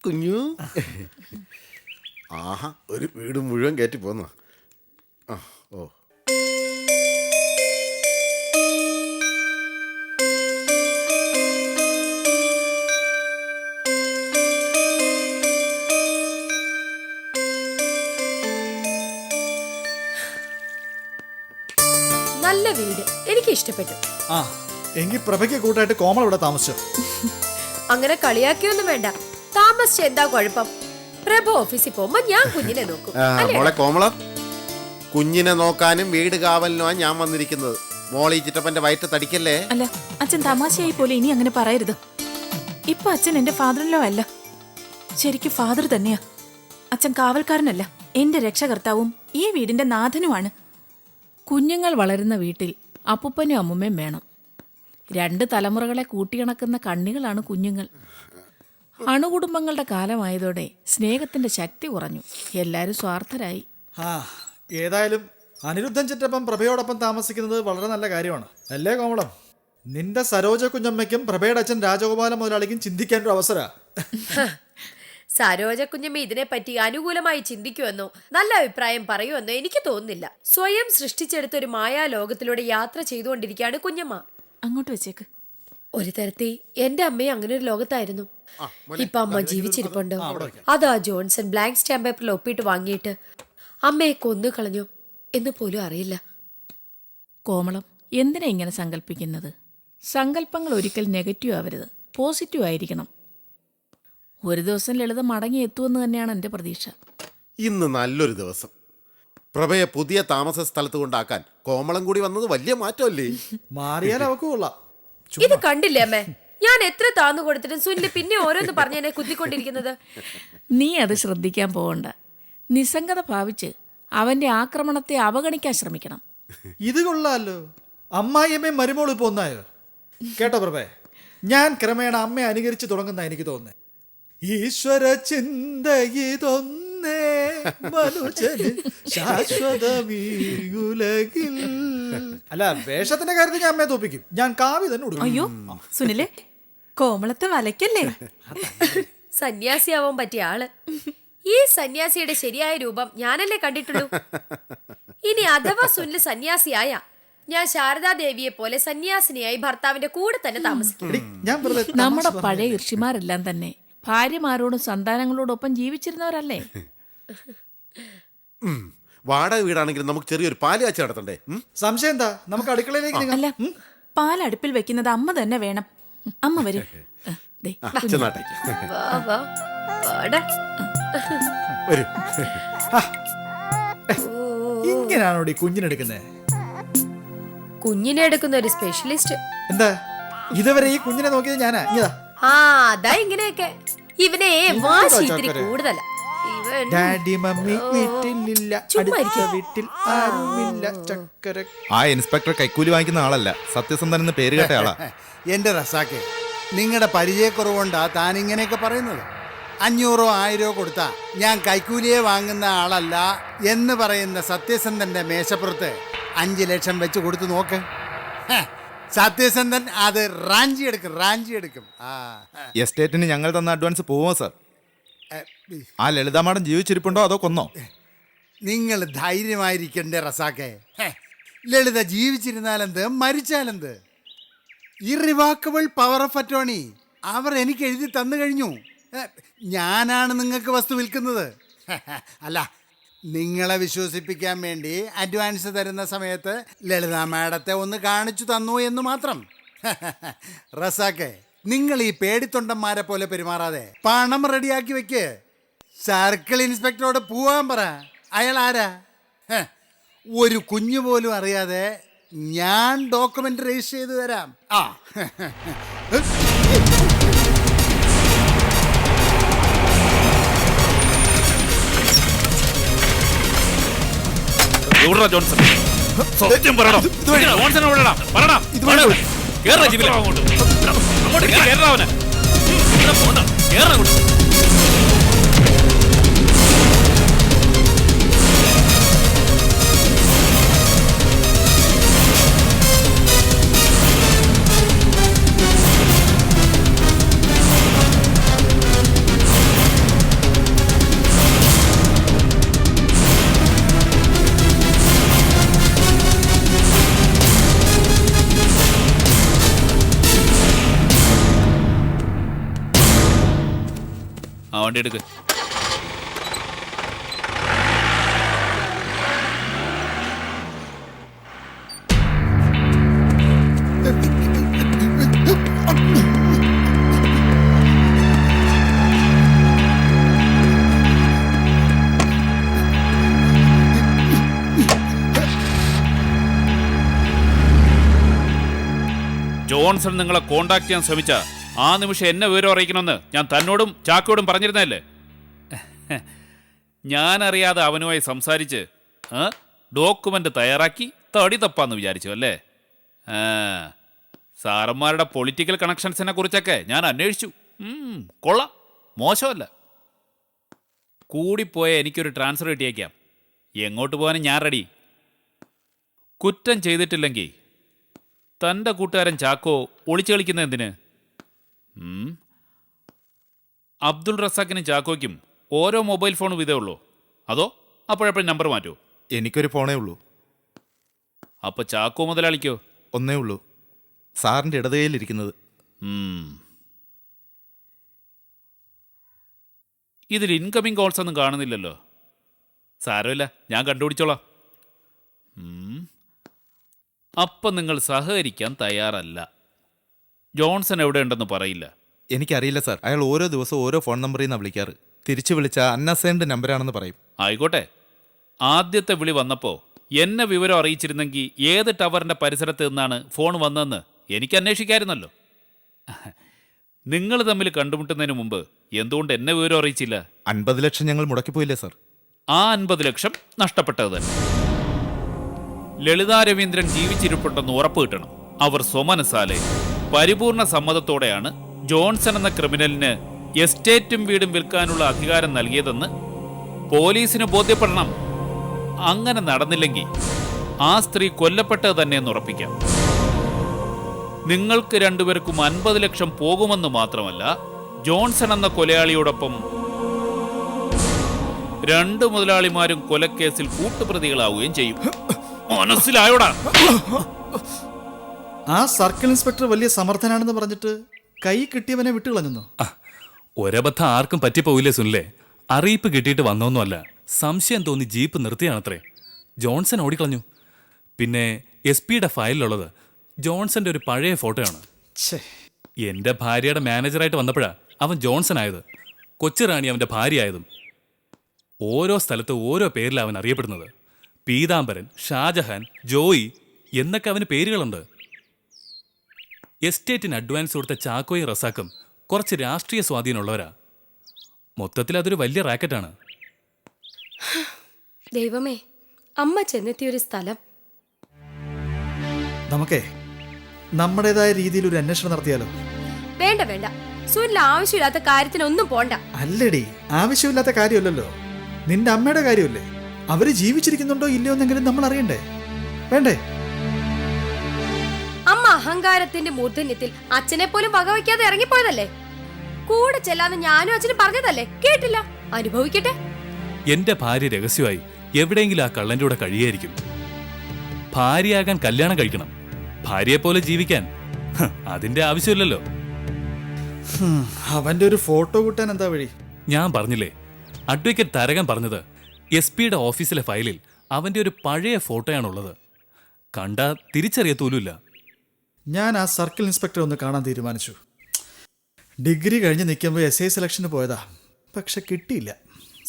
കുഞ്ഞു. ആഹാ, ഒരു വീട് മുഴുവൻ കയറ്റി പോന്നു. ഓ, നല്ല വീട്, എനിക്ക് ഇഷ്ടപ്പെട്ടു. എങ്കിൽ പ്രഭയ്ക്ക് കൂട്ടായിട്ട് കോമൾ ഇവിടെ താമസിച്ചു. അങ്ങനെ കളിയാക്കിയൊന്നും വേണ്ട. താമസിച്ച എന്താ കുഴപ്പം? പ്രഭ ഓഫീസിൽ പോകുമ്പോ ഞാൻ കുഞ്ഞിനെ നോക്കും. മോളെ കോമള, കുഞ്ഞിനെ നോക്കാനും വീട് കാവലിനുമാണ് ഞാൻ വന്നിരിക്കുന്നത്. മോളെ ഈ ചിറ്റപ്പന്റെ വയറ്റ് തടിക്കല്ലേ. അല്ല, അച്ഛൻ തമാശയായി പോലെ ഇനി അങ്ങനെ പറയരുത്. ഇപ്പൊ അച്ഛൻ എന്റെ ഫാദറിലോ അല്ല, ശരിക്കും ഫാദർ തന്നെയാ. അച്ഛൻ കാവൽക്കാരനല്ല, എന്റെ രക്ഷകർത്താവും ഈ വീടിന്റെ നാഥനുമാണ്. കുഞ്ഞുങ്ങൾ വളരുന്ന വീട്ടിൽ അപ്പൂപ്പനും അമ്മുമ്മയും വേണം. 2 തലമുറകളെ കൂട്ടിയിണക്കുന്ന കണ്ണികളാണ് കുഞ്ഞുങ്ങൾ. അണുകുടുംബങ്ങളുടെ കാലമായതോടെ സ്നേഹത്തിന്റെ ശക്തി കുറഞ്ഞു. എല്ലാവരും സ്വാർത്ഥരായി. ഏതായാലും അനിരുദ്ധൻ ചിറ്റപ്പൻ പ്രഭയോടൊപ്പം താമസിക്കുന്നത് വളരെ നല്ല കാര്യമാണ്, അല്ലേ കോമളം? നിന്റെ സരോജ കുഞ്ഞമ്മയ്ക്കും പ്രഭയുടെ അച്ഛൻ രാജഗോപാല മുതലാളിക്കും ചിന്തിക്കാൻ ഒരു അവസര. സരോജ കുഞ്ഞമ്മ ഇതിനെപ്പറ്റി അനുകൂലമായി ചിന്തിക്കുമെന്നോ നല്ല അഭിപ്രായം പറയുമെന്നോ എനിക്ക് തോന്നുന്നില്ല. സ്വയം സൃഷ്ടിച്ചെടുത്ത ഒരു മായാ ലോകത്തിലൂടെ യാത്ര ചെയ്തുകൊണ്ടിരിക്കുകയാണ് കുഞ്ഞമ്മ. അങ്ങോട്ട് വെച്ചേക്ക്. ഒരു തരത്തിൽ എന്റെ അമ്മയും അങ്ങനെ ഒരു ലോകത്തായിരുന്നു. ഇപ്പൊ അമ്മ ജീവിച്ചിരിപ്പുണ്ടോ? അതാ ജോൺസൺ ബ്ലാങ്ക് സ്റ്റാമ്പ് പേപ്പറിൽ ഒപ്പിട്ട് വാങ്ങിയിട്ട് അമ്മയെ കൊന്നു കളഞ്ഞു എന്ന് പോലും അറിയില്ല. കോമളം, എന്തിനാ ഇങ്ങനെ സങ്കല്പിക്കുന്നത്? സങ്കല്പങ്ങൾ ഒരിക്കൽ നെഗറ്റീവ് ആവരുത്, പോസിറ്റീവ് ആയിരിക്കണം. ഒരു ദിവസം ലളിത മടങ്ങി എത്തുമെന്ന് തന്നെയാണ് എൻ്റെ പ്രതീക്ഷ. ഇന്ന് നല്ലൊരു ദിവസം. പ്രഭയെ പുതിയ താമസ സ്ഥലത്ത് കൊണ്ടാക്കാൻ കോമളം കൂടി വന്നത് വലിയ മാറ്റമല്ലേ? മാറിയാൽ അവക്ക് കൊള്ളാം. ഇത് കണ്ടില്ലേ അമ്മേ, ഞാൻ എത്ര താന്നു കൊടുത്തിട്ടും സുനിൽ പിന്നെ ഓരോന്ന് പറഞ്ഞ് എന്നെ കുത്തിക്കൊണ്ടിരിക്കുന്നത്. നീ അത് ശ്രദ്ധിക്കാൻ പോകണ്ട. നിസ്സംഗത ഭാവിച്ച് അവന്റെ ആക്രമണത്തെ അവഗണിക്കാൻ ശ്രമിക്കണം. ഇത് കൊള്ളാലോ. അമ്മായിയമ്മയും മരുമോളും ഇപ്പൊ ഒന്നായോ? കേട്ടോ പ്രഭേ, ഞാൻ ക്രമേണ അമ്മയെ അനുകരിച്ച് തുടങ്ങുന്ന എനിക്ക് തോന്നുന്നേ. ഈശ്വര ചിന്തയിതൊന്നേ മനുജന് ശാശ്വതമീയുലകിൽ. അല്ല, വേഷത്തിന്റെ കാര്യത്തിൽ ഞാൻ അമ്മയെ തോപ്പിക്കും. ഞാൻ കാവി തന്നെ കൊടുക്കും. അയ്യോ സുനിലെ, കോമളത്തെ വലയ്ക്കല്ലേ. സന്യാസിയാവാൻ പറ്റിയ ആള്. ഈ സന്യാസിയുടെ ശരിയായ രൂപം ഞാനല്ലേ കണ്ടിട്ടുള്ളൂ. ഇനി അഥവാ സുനിൽ സന്യാസിയായ ഞാൻ ശാരദാദേവിയെ പോലെ സന്യാസിനിയായി ഭർത്താവിന്റെ കൂടെ തന്നെ താമസിക്കും. നമ്മുടെ പഴയ ഋഷിമാരെല്ലാം തന്നെ ഭാര്യമാരോടും സന്താനങ്ങളോടൊപ്പം ജീവിച്ചിരുന്നവരല്ലേ? വാടക വീടാണെങ്കിലും നമുക്ക് ചെറിയൊരു പാല് കാച്ചി നടത്തണ്ടേ? സംശയം എന്താ? നമുക്ക് അടുക്കളയിലേക്ക്. അല്ല, പാലടുപ്പിൽ വെക്കുന്നത് അമ്മ തന്നെ വേണം. അമ്മ വരും. ഇങ്ങനാണോ കുഞ്ഞിനെടുക്കുന്നേ? കുഞ്ഞിനെ എടുക്കുന്ന ഒരു സ്പെഷ്യലിസ്റ്റ്. എന്താ ഇതുവരെ ഈ കുഞ്ഞിനെ നോക്കിയത് ഞാനാ? അതാ ഇങ്ങനെയൊക്കെ. ഇവനെ വാശി ഇത്തിരി കൂടുതലാ. ഡാഡി മമ്മി വീട്ടിലില്ല, അടുത്ത വീട്ടിൽ ആരുമില്ല. ചക്കര. ആ ഇൻസ്പെക്ടർ കൈക്കൂലി വാങ്ങിക്കുന്ന ആളല്ല, സത്യസന്ധൻ എന്ന് പേര് കേട്ട ആളാ. എന്റെ റസാക്കെ, നിങ്ങളുടെ പരിചയക്കുറവുകൊണ്ടാ താൻ ഇങ്ങനെയൊക്കെ പറയുന്നത്. 500 1000 കൊടുത്താ ഞാൻ കൈക്കൂലിയെ വാങ്ങുന്ന ആളല്ല എന്ന് പറയുന്ന സത്യസന്ധന്റെ മേശപ്പുറത്ത് 5 ലക്ഷം വെച്ച് കൊടുത്തു നോക്ക്. സത്യസന്ധൻ അത് റാഞ്ചി എടുക്കും. എസ്റ്റേറ്റിന് ഞങ്ങൾ തന്ന അഡ്വാൻസ് പോവോ സാർ? ആ ലളിത മാഡം ജീവിച്ചിരിപ്പുണ്ടോ അതോ കൊന്നോ? നിങ്ങൾ ധൈര്യമായിരിക്കണ്ടേ റസാക്കെ. ലളിത ജീവിച്ചിരുന്നാലെന്ത്, മരിച്ചാലെന്ത്? ഇറിവാക്കബിൾ പവർ ഓഫ് അറ്റോർണി അവർ എനിക്ക് എഴുതി തന്നു കഴിഞ്ഞു. ഞാനാണ് നിങ്ങൾക്ക് വസ്തു വിൽക്കുന്നത്. അല്ല, നിങ്ങളെ വിശ്വസിപ്പിക്കാൻ വേണ്ടി അഡ്വാൻസ് തരുന്ന സമയത്ത് ലളിത മാഡത്തെ ഒന്ന് കാണിച്ചു തന്നു എന്ന് മാത്രം. റസാക്കെ, നിങ്ങൾ ഈ പേടിത്തൊണ്ടന്മാരെ പോലെ പെരുമാറാതെ പണം റെഡിയാക്കി വെക്ക്. സർക്കിൾ ഇൻസ്പെക്ടറോട് പോവാൻ പറ. അയാൾ ആരാ? ഒരു കുഞ്ഞു പോലും അറിയാതെ ഞാൻ ഡോക്യുമെന്റ് രജിസ്റ്റർ ചെയ്ത് തരാം. ജോൺസൺ സത്യം പറയണം. ജോൺസൺ എവിടെടാ? പറടാ. കേറ ജീപ്പിൽ അങ്ങോട്ട് കേറ. അവനെ കേറ അങ്ങോട്ട്. വണ്ടി എടുക്ക്. ജോൺസൺ നിങ്ങളെ കോണ്ടാക്ട് ചെയ്യാൻ ശ്രമിച്ച ആ നിമിഷം എന്നെ വിവരം അറിയിക്കണമെന്ന് ഞാൻ തന്നോടും ചാക്കോടും പറഞ്ഞിരുന്നല്ലേ. ഞാനറിയാതെ അവനുമായി സംസാരിച്ച് ഡോക്യുമെന്റ് തയ്യാറാക്കി തടി തപ്പാന്ന് വിചാരിച്ചു അല്ലേ? സാറന്മാരുടെ പൊളിറ്റിക്കൽ കണക്ഷൻസിനെ കുറിച്ചൊക്കെ ഞാൻ അന്വേഷിച്ചു. കൊള്ളാം, മോശമല്ല. കൂടിപ്പോയ എനിക്കൊരു ട്രാൻസ്ഫർ കിട്ടിയേക്കാം. എങ്ങോട്ട് പോകാനും ഞാൻ റെഡി. കുറ്റം ചെയ്തിട്ടില്ലെങ്കിൽ തൻ്റെ കൂട്ടുകാരൻ ചാക്കോ ഒളിച്ചു കളിക്കുന്നത് എന്തിന്? അബ്ദുൾ റസാഖിനും ചാക്കോയ്ക്കും ഓരോ മൊബൈൽ ഫോണും ഇതേ ഉള്ളൂ, അതോ അപ്പോഴപ്പോഴും നമ്പർ മാറ്റുമോ? എനിക്കൊരു ഫോണേ ഉള്ളൂ. അപ്പോൾ ചാക്കോ മുതലാളിക്കോ? ഒന്നേ ഉള്ളൂ, സാറിൻ്റെ ഇടതുകൈയിലിരിക്കുന്നത്. ഇതിൽ ഇൻകമിങ് കോൾസ് ഒന്നും കാണുന്നില്ലല്ലോ. സാരമില്ല, ഞാൻ കണ്ടുപിടിച്ചോളാം. അപ്പം നിങ്ങൾ സഹകരിക്കാൻ തയ്യാറല്ല. ജോൺസൺ എവിടെ ഉണ്ടെന്ന് പറയില്ല. എനിക്കറിയില്ല സാർ, അയാൾ ഓരോ ദിവസവും ഓരോ ഫോൺ നമ്പറിൽ നിന്നാണ് വിളിക്കാറ്. തിരിച്ചു വിളിച്ചാൽ അൺഅസൈൻഡ് നമ്പറാണെന്ന് പറയും. ആയിക്കോട്ടെ, ആദ്യത്തെ വിളി വന്നപ്പോൾ എന്നെ വിവരം അറിയിച്ചിരുന്നെങ്കിൽ ഏത് ടവറിൻ്റെ പരിസരത്ത് നിന്നാണ് ഫോൺ വന്നതെന്ന് എനിക്ക് അന്വേഷിക്കാമായിരുന്നല്ലോ. നിങ്ങൾ തമ്മിൽ കണ്ടുമുട്ടുന്നതിന് മുമ്പ് എന്തുകൊണ്ട് എന്നെ വിവരം അറിയിച്ചില്ല? 50 ലക്ഷം ഞങ്ങൾ മുടക്കിപ്പോയില്ലേ സാർ? ആ 50 ലക്ഷം നഷ്ടപ്പെട്ടത് തന്നെ. ലളിതാ രവീന്ദ്രൻ ജീവിച്ചിരിപ്പുണ്ടെന്ന് ഉറപ്പ് കിട്ടണം. അവർ സ്വമനസാലെ പരിപൂർണ സമ്മതത്തോടെയാണ് ജോൺസൺ എന്ന ക്രിമിനലിന് എസ്റ്റേറ്റും വീടും വിൽക്കാനുള്ള അധികാരം നൽകിയതെന്ന് പോലീസിന് ബോധ്യപ്പെടണം. അങ്ങനെ നടന്നില്ലെങ്കിൽ ആ സ്ത്രീ കൊല്ലപ്പെട്ടത് തന്നെയെന്ന് ഉറപ്പിക്കാം. നിങ്ങൾക്ക് രണ്ടുപേർക്കും 50 ലക്ഷം പോകുമെന്ന് മാത്രമല്ല, ജോൺസൺ എന്ന കൊലയാളിയോടൊപ്പം 2 മുതലാളിമാരും കൊലക്കേസിൽ കൂട്ടുപ്രതികളാവുകയും ചെയ്യും. മനസ്സിലായോടാ? ആ സർക്കിൾ ഇൻസ്പെക്ടർ വലിയ സമർത്ഥനാണെന്ന് പറഞ്ഞിട്ട് കൈ കിട്ടിയവനെ വിട്ടുകളഞ്ഞു. ഒരബദ്ധം ആർക്കും പറ്റിപ്പോവില്ലേ സുനിലെ? അറിയിപ്പ് കിട്ടിയിട്ട് വന്നൊന്നുമല്ല, സംശയം തോന്നി ജീപ്പ് നിർത്തിയാണത്രേ. ജോൺസൺ ഓടിക്കളഞ്ഞു. പിന്നെ SP-യുടെ ഫയലിലുള്ളത് ജോൺസന്റെ ഒരു പഴയ ഫോട്ടോയാണ്. എന്റെ ഭാര്യയുടെ മാനേജറായിട്ട് വന്നപ്പോഴാ അവൻ ജോൺസൺ ആയത്, കൊച്ചുറാണി അവന്റെ ഭാര്യയായതും. ഓരോ സ്ഥലത്ത് ഓരോ പേരിലാണ് അവൻ അറിയപ്പെടുന്നത്. പീതാംബരൻ, ഷാജഹാൻ, ജോയി എന്നൊക്കെ അവന് പേരുകളുണ്ട്. എസ്റ്റേറ്റിന് അഡ്വാൻസ് കൊടുത്ത ചാക്കോയും റസാക്കും കുറച്ച് രാഷ്ട്രീയ സ്വാധീനമുള്ളവരാ. മൊത്തത്തിൽ അതൊരു വലിയ റാക്കറ്റാണ്. ദൈവമേ, അമ്മ ചെന്നെത്തിയൊരു സ്ഥലം. നമുക്കേ നമ്മുടേതായ രീതിയിൽ ഒരു അന്വേഷണം നടത്തിയാലോ? വേണ്ട വേണ്ട, സുനിൽ ആവശ്യമില്ലാത്ത കാര്യത്തിനൊന്നും പോണ്ട. അല്ലടി, ആവശ്യമില്ലാത്ത കാര്യമല്ലല്ലോ. നിന്റെ അമ്മയുടെ കാര്യമല്ലേ? അവര് ജീവിച്ചിരിക്കുന്നുണ്ടോ ഇല്ലയോ എന്നെങ്കിലും നമ്മൾ അറിയണ്ടേ? വേണ്ടേ? അമ്മ അഹങ്കാരത്തിന്റെ മൂർധന്യത്തിൽ അച്ഛനെ പോലും വകവയ്ക്കാതെ ഇറങ്ങിപ്പോയതല്ലേ. കൂടെ ചെല്ലാന്ന് ഞാനും അച്ഛനും പറഞ്ഞതല്ലേ, കേട്ടില്ല. അനുഭവിക്കട്ടെ. എന്റെ ഭാര്യ രഹസ്യമായി എവിടെയെങ്കിലും ആ കള്ളന്റെ കൂടെ കഴിയായിരിക്കും. ഭാര്യയാകാൻ കല്യാണം കഴിക്കണം, ഭാര്യയെപ്പോലെ ജീവിക്കാൻ അതിന്റെ ആവശ്യമില്ലല്ലോ. അവന്റെ ഒരു ഫോട്ടോ കിട്ടാൻ എന്താ വഴി? ഞാൻ പറഞ്ഞില്ലേ, അഡ്വക്കേറ്റ് തരകൻ പറഞ്ഞത് SP-യുടെ ഓഫീസിലെ ഫയലിൽ അവന്റെ ഒരു പഴയ ഫോട്ടോയാണുള്ളത്. കണ്ടാ തിരിച്ചറിയത്തോലുമില്ല. ഞാൻ ആ സർക്കിൾ ഇൻസ്പെക്ടറെ ഒന്ന് കാണാൻ തീരുമാനിച്ചു. ഡിഗ്രി കഴിഞ്ഞ് നിൽക്കുമ്പോൾ SI സെലക്ഷന് പോയതാ, പക്ഷെ കിട്ടിയില്ല.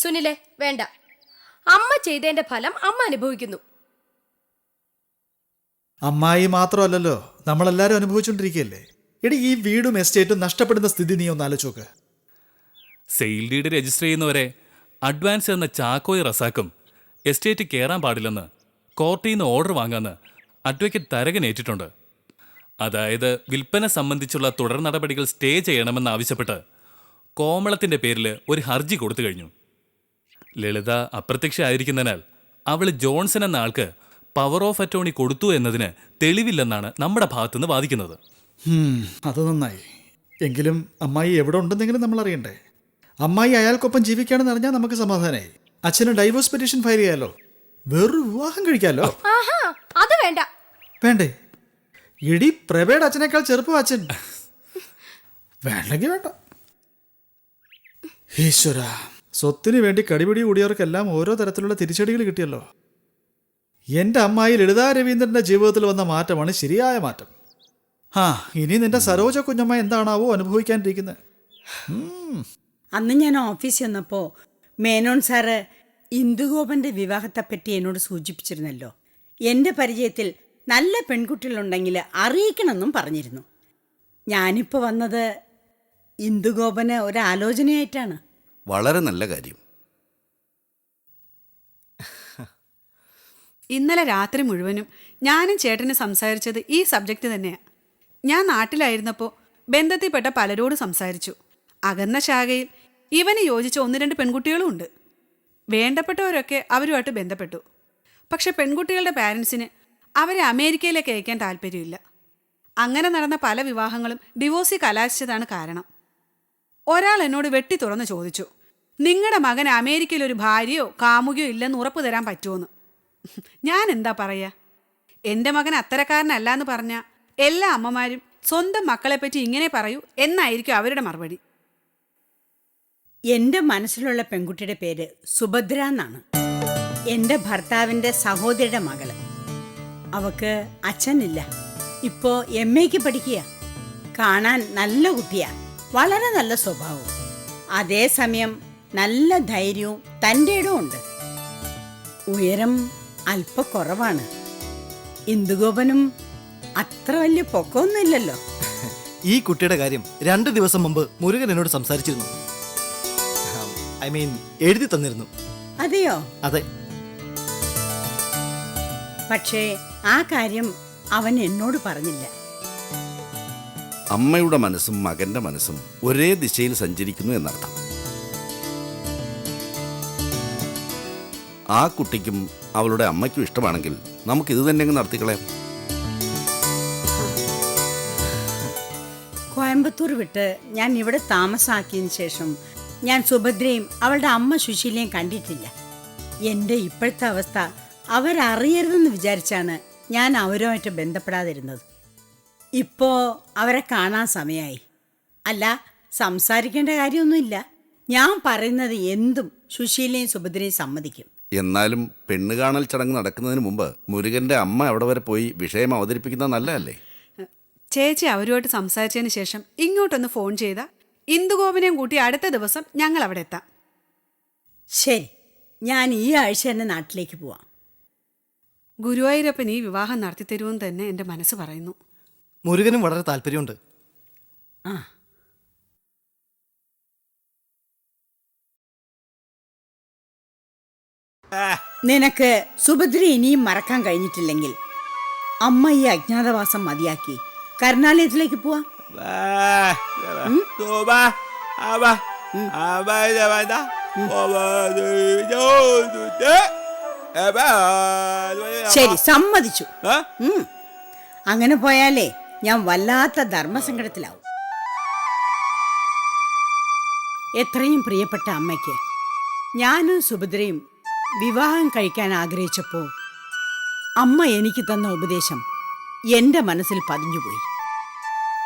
സുനിലെ വേണ്ട, അമ്മ ചെയ്തതിന്റെ ഫലം അമ്മ അനുഭവിക്കുന്നു. അമ്മായി മാത്രമല്ലല്ലോ, നമ്മളെല്ലാരും അനുഭവിച്ചുകൊണ്ടിരിക്കുകയല്ലേ. എടി, ഈ വീടും എസ്റ്റേറ്റും നഷ്ടപ്പെടുന്ന സ്ഥിതി നീ ഒന്ന് ആലോചിച്ചോക്ക്. സെയിൽ ഡീഡ് രജിസ്റ്റർ ചെയ്യുന്നവരെ അഡ്വാൻസ് എന്ന ചാക്കോയും റസാക്കും എസ്റ്റേറ്റ് കയറാൻ പാടില്ലെന്ന് കോർട്ടിൽ നിന്ന് ഓർഡർ വാങ്ങാന്ന് അഡ്വക്കേറ്റ് തരകൻ ഏറ്റിട്ടുണ്ട്. അതായത് വിൽപ്പന സംബന്ധിച്ചുള്ള തുടർ നടപടികൾ സ്റ്റേ ചെയ്യണമെന്നാവശ്യപ്പെട്ട് കോമളത്തിന്റെ പേരിൽ ഒരു ഹർജി കൊടുത്തു കഴിഞ്ഞു. ലളിത അപ്രത്യക്ഷമായിരിക്കുന്നതിനാൽ അവൾ ജോൺസൺ എന്ന ആൾക്ക് പവർ ഓഫ് അറ്റോർണി കൊടുത്തു എന്നതിന് തെളിവില്ലെന്നാണ് നമ്മുടെ ഭാഗത്തുനിന്ന് വാദിക്കുന്നത്. അത് നന്നായി. എങ്കിലും അമ്മായി എവിടെ ഉണ്ടെന്നെങ്കിലും നമ്മൾ അറിയണ്ടേ. അമ്മായി അയാൾക്കൊപ്പം ജീവിക്കുകയാണെന്ന് അറിഞ്ഞാൽ നമുക്ക് സമാധാനമായി. അച്ഛന് ഡൈവോഴ്സ് പെറ്റീഷൻ ഫയൽ ചെയ്യാലോ, വേറൊരു വിവാഹം കഴിക്കാലോ. അത് വേണ്ട. വേണ്ടേ? ഇടി, പ്രഭയുടെ അച്ഛനേക്കാൾ ചെറുപ്പം അച്ഛൻ. വേണ്ടെങ്കിൽ വേണ്ട. ഈശ്വര, സ്വത്തിന് വേണ്ടി കടിപിടി കൂടിയവർക്കെല്ലാം ഓരോ തരത്തിലുള്ള തിരിച്ചടികൾ കിട്ടിയല്ലോ. എൻ്റെ അമ്മായി ലളിതാ രവീന്ദ്രൻ്റെ ജീവിതത്തിൽ വന്ന മാറ്റമാണ് ശരിയായ മാറ്റം. ഇനി നിന്റെ സരോജ കുഞ്ഞമ്മ എന്താണാവോ അനുഭവിക്കാനിരിക്കുന്നത്. അന്ന് ഞാൻ ഓഫീസിൽ വന്നപ്പോൾ മേനോൻ സാറ് ഇന്ദുഗോപന്റെ വിവാഹത്തെപ്പറ്റി എന്നോട് സൂചിപ്പിച്ചിരുന്നല്ലോ. എൻ്റെ പരിചയത്തിൽ നല്ല പെൺകുട്ടികളുണ്ടെങ്കിൽ അറിയിക്കണമെന്നും പറഞ്ഞിരുന്നു. ഞാനിപ്പോൾ വന്നത് ഇന്ദുഗോപന് ഒരാലോചനയായിട്ടാണ്. വളരെ നല്ല കാര്യം. ഇന്നലെ രാത്രി മുഴുവനും ഞാനും ചേട്ടന് സംസാരിച്ചത് ഈ സബ്ജക്റ്റ് തന്നെയാണ്. ഞാൻ നാട്ടിലായിരുന്നപ്പോൾ ബന്ധത്തിൽപ്പെട്ട പലരോടും സംസാരിച്ചു. അകന്ന ശാഖയിൽ ഇവന് യോജിച്ച 1-2 പെൺകുട്ടികളും ഉണ്ട്. വേണ്ടപ്പെട്ടവരൊക്കെ അവരുമായിട്ട് ബന്ധപ്പെട്ടു. പക്ഷെ പെൺകുട്ടികളുടെ പാരൻസിന് അവരെ അമേരിക്കയിലേക്ക് അയക്കാൻ താല്പര്യമില്ല. അങ്ങനെ നടന്ന പല വിവാഹങ്ങളും ഡിവോഴ്സിൽ കലാശിച്ചതാണ് കാരണം. ഒരാൾ എന്നോട് വെട്ടി തുറന്ന് ചോദിച്ചു, നിങ്ങളുടെ മകന് അമേരിക്കയിൽ ഒരു ഭാര്യയോ കാമുകയോ ഇല്ലെന്ന് ഉറപ്പ് തരാൻ പറ്റുമോന്ന്. ഞാൻ എന്താ പറയുക? എൻ്റെ മകൻ അത്തരക്കാരനല്ല എന്ന് പറഞ്ഞാൽ എല്ലാ അമ്മമാരും സ്വന്തം മക്കളെപ്പറ്റി ഇങ്ങനെ പറയൂ എന്നായിരിക്കും അവരുടെ മറുപടി. എൻ്റെ മനസ്സിലുള്ള പെൺകുട്ടിയുടെ പേര് സുഭദ്ര എന്നാണ്. എൻ്റെ ഭർത്താവിൻ്റെ സഹോദരിയുടെ മകള്. അവക്ക് അച്ഛനില്ല. ഇപ്പോൾ MA പഠിക്കുക. കാണാൻ നല്ല കുട്ടിയാ, വളരെ നല്ല സ്വഭാവവും. അതേസമയം നല്ല ധൈര്യവും തൻ്റെ ഇടവും ഉണ്ട്. ഉയരം അല്പ കുറവാണ്. ഇന്ദുഗോപനും അത്ര വലിയ പൊക്കമൊന്നുമില്ലല്ലോ. ഈ കുട്ടിയുടെ കാര്യം 2 ദിവസം മുമ്പ് മുരുകൻ എന്നോട് സംസാരിച്ചിരുന്നു. എഴുതി തന്നിരുന്നു. അതെയോ? അതെ. പക്ഷേ ആ കാര്യം അവൻ എന്നോട് പറഞ്ഞില്ല. അമ്മയുടെ മനസ്സും മകന്റെ മനസ്സും ഒരേ ദിശയിൽ സഞ്ചരിക്കുന്നു എന്നർത്ഥം. ആ കുട്ടിക്കും അവളുടെ അമ്മയ്ക്കും ഇഷ്ടമാണെങ്കിൽ നമുക്കിത് തന്നെ അങ്ങ് നടത്തിക്കളയാം. കോയമ്പത്തൂർ വിട്ട് ഞാൻ ഇവിടെ താമസാക്കിയതിന് ശേഷം ഞാൻ സുഭദ്രയും അവളുടെ അമ്മ സുശീലയും കണ്ടിട്ടില്ല. എൻ്റെ ഇപ്പോഴത്തെ അവസ്ഥ അവരറിയരുതെന്ന് വിചാരിച്ചാണ് ഞാൻ അവരുമായിട്ട് ബന്ധപ്പെടാതിരുന്നത്. ഇപ്പോൾ അവരെ കാണാൻ സമയമായി. അല്ല, സംസാരിക്കേണ്ട കാര്യമൊന്നുമില്ല. ഞാൻ പറയുന്നത് എന്തും സുശീലയും സുഭദ്രയും സമ്മതിക്കും. എന്നാലും പെണ്ണ് കാണൽ ചടങ്ങ് നടക്കുന്നതിന് മുമ്പ് മുരുകന്റെ അമ്മ അവിടെ വരെ പോയി വിഷയം അവതരിപ്പിക്കുന്നത് നല്ലതല്ലേ? ചേച്ചി അവരുമായിട്ട് സംസാരിച്ചതിന് ശേഷം ഇങ്ങോട്ടൊന്ന് ഫോൺ ചെയ്താൽ ഇന്ദുഗോപനെയും കൂട്ടി അടുത്ത ദിവസം ഞങ്ങൾ അവിടെ എത്താം. ശരി, ഞാൻ ഈ ആഴ്ച തന്നെ നാട്ടിലേക്ക് പോവാം. ഗുരുവായൂരപ്പൻ ഈ വിവാഹം നടത്തിത്തരുമെന്ന് തന്നെ എൻ്റെ മനസ്സ് പറയുന്നു. മുരുകനും വളരെ താല്പര്യമുണ്ട്. ആ, നിനക്ക് സുഭദ്ര ഇനിയും മറക്കാൻ കഴിഞ്ഞിട്ടില്ലെങ്കിൽ അമ്മ ഈ അജ്ഞാതവാസം മതിയാക്കി കരുണാലയത്തിലേക്ക് പോവാം. ശരി, സമ്മതിച്ചു. അങ്ങനെ പോയാലേ ഞാൻ വല്ലാത്ത ധർമ്മസങ്കടത്തിലാവും. എത്രയും പ്രിയപ്പെട്ട അമ്മയ്ക്ക് ഞാനും സുഭദ്രയും വിവാഹം കഴിക്കാൻ ആഗ്രഹിച്ചപ്പോൾ അമ്മ എനിക്ക് തന്ന ഉപദേശം എൻ്റെ മനസ്സിൽ പതിഞ്ഞുപോയി.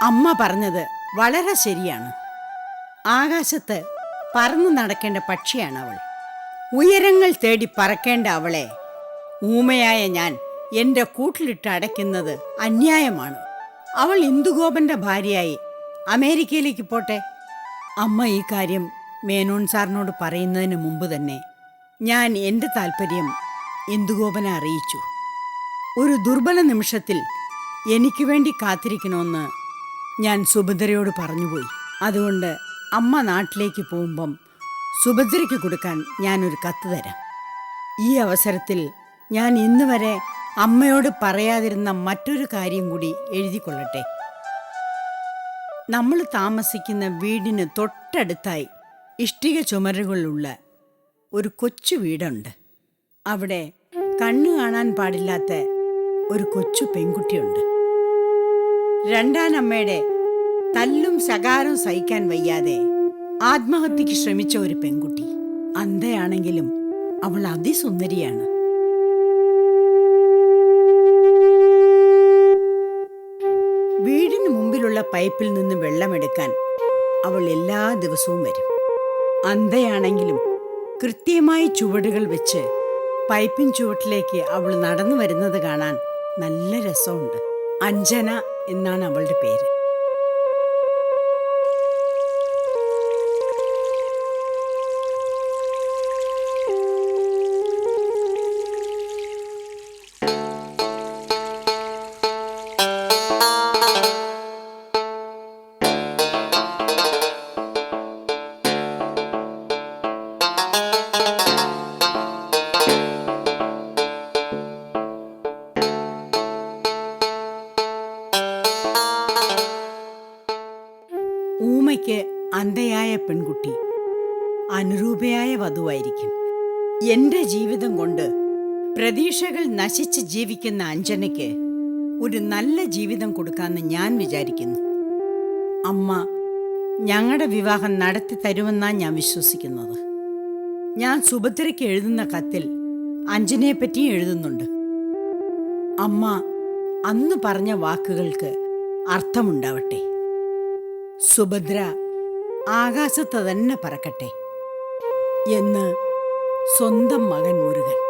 അമ്മ പറഞ്ഞത് വളരെ ശരിയാണ്. ആകാശത്ത് പറന്നു നടക്കേണ്ട പക്ഷിയാണ് അവൾ. ഉയരങ്ങൾ തേടി പറക്കേണ്ട അവളെ ഊമയായ ഞാൻ എൻ്റെ കൂട്ടിലിട്ട് അടയ്ക്കുന്നത് അന്യായമാണ്. അവൾ ഇന്ദുഗോപന്റെ ഭാര്യയായി അമേരിക്കയിലേക്ക് പോട്ടെ. അമ്മ ഈ കാര്യം മേനോൻ സാറിനോട് പറയുന്നതിന് മുമ്പ് തന്നെ ഞാൻ എൻ്റെ താല്പര്യം ഇന്ദുഗോപനെ അറിയിച്ചു. ഒരു ദുർബല നിമിഷത്തിൽ എനിക്ക് വേണ്ടി കാത്തിരിക്കണമെന്ന് ഞാൻ സുഭദ്രയോട് പറഞ്ഞുപോയി. അതുകൊണ്ട് അമ്മ നാട്ടിലേക്ക് പോകുമ്പം സുഭദ്രയ്ക്ക് കൊടുക്കാൻ ഞാനൊരു കത്ത് തരാം. ഈ അവസരത്തിൽ ഞാൻ ഇന്ന് വരെ അമ്മയോട് പറയാതിരുന്ന മറ്റൊരു കാര്യം കൂടി എഴുതിക്കൊള്ളട്ടെ. നമ്മൾ താമസിക്കുന്ന വീടിന് തൊട്ടടുത്തായി ഇഷ്ടിക ചുമരുകളുള്ള ഒരു കൊച്ചു വീടുണ്ട്. അവിടെ കണ്ണു കാണാൻ പാടില്ലാത്ത ഒരു കൊച്ചു പെൺകുട്ടിയുണ്ട്. രണ്ടാനമ്മയുടെ തല്ലും ശകാരവും സഹിക്കാൻ വയ്യാതെ ആത്മഹത്യക്ക് ശ്രമിച്ച ഒരു പെൺകുട്ടി. അന്ധയാണെങ്കിലും അവൾ അതിസുന്ദരിയാണ്. വീടിന് മുമ്പിലുള്ള പൈപ്പിൽ നിന്ന് വെള്ളമെടുക്കാൻ അവൾ എല്ലാ ദിവസവും വരും. അന്ധയാണെങ്കിലും കൃത്യമായി ചുവടുകൾ വെച്ച് പൈപ്പിൻ ചുവട്ടിലേക്ക് അവൾ നടന്നു വരുന്നത് കാണാൻ നല്ല രസമുണ്ട്. അഞ്ജന എന്നാണ് അവളുടെ പേര്. ഊമയ്ക്ക് അന്ധയായ പെൺകുട്ടി അനുരൂപയായ വധുവായിരിക്കും. എന്റെ ജീവിതം കൊണ്ട് പ്രതീക്ഷകൾ നശിച്ച് ജീവിക്കുന്ന അഞ്ജനയ്ക്ക് ഒരു നല്ല ജീവിതം കൊടുക്കാമെന്ന് ഞാൻ വിചാരിക്കുന്നു. അമ്മ ഞങ്ങളുടെ വിവാഹം നടത്തി തരുമെന്നാണ് ഞാൻ വിശ്വസിക്കുന്നത്. ഞാൻ സുഭദ്രയ്ക്ക് എഴുതുന്ന കത്തിൽ അഞ്ജനയെപ്പറ്റി എഴുതുന്നുണ്ട്. അമ്മ അന്ന് പറഞ്ഞ വാക്കുകൾക്ക് അർത്ഥമുണ്ടാവട്ടെ. സുഭദ്ര ആകാശത്ത് തന്നെ പറക്കട്ടെ എന്ന് സ്വന്തം മകൻ മുരുകൻ.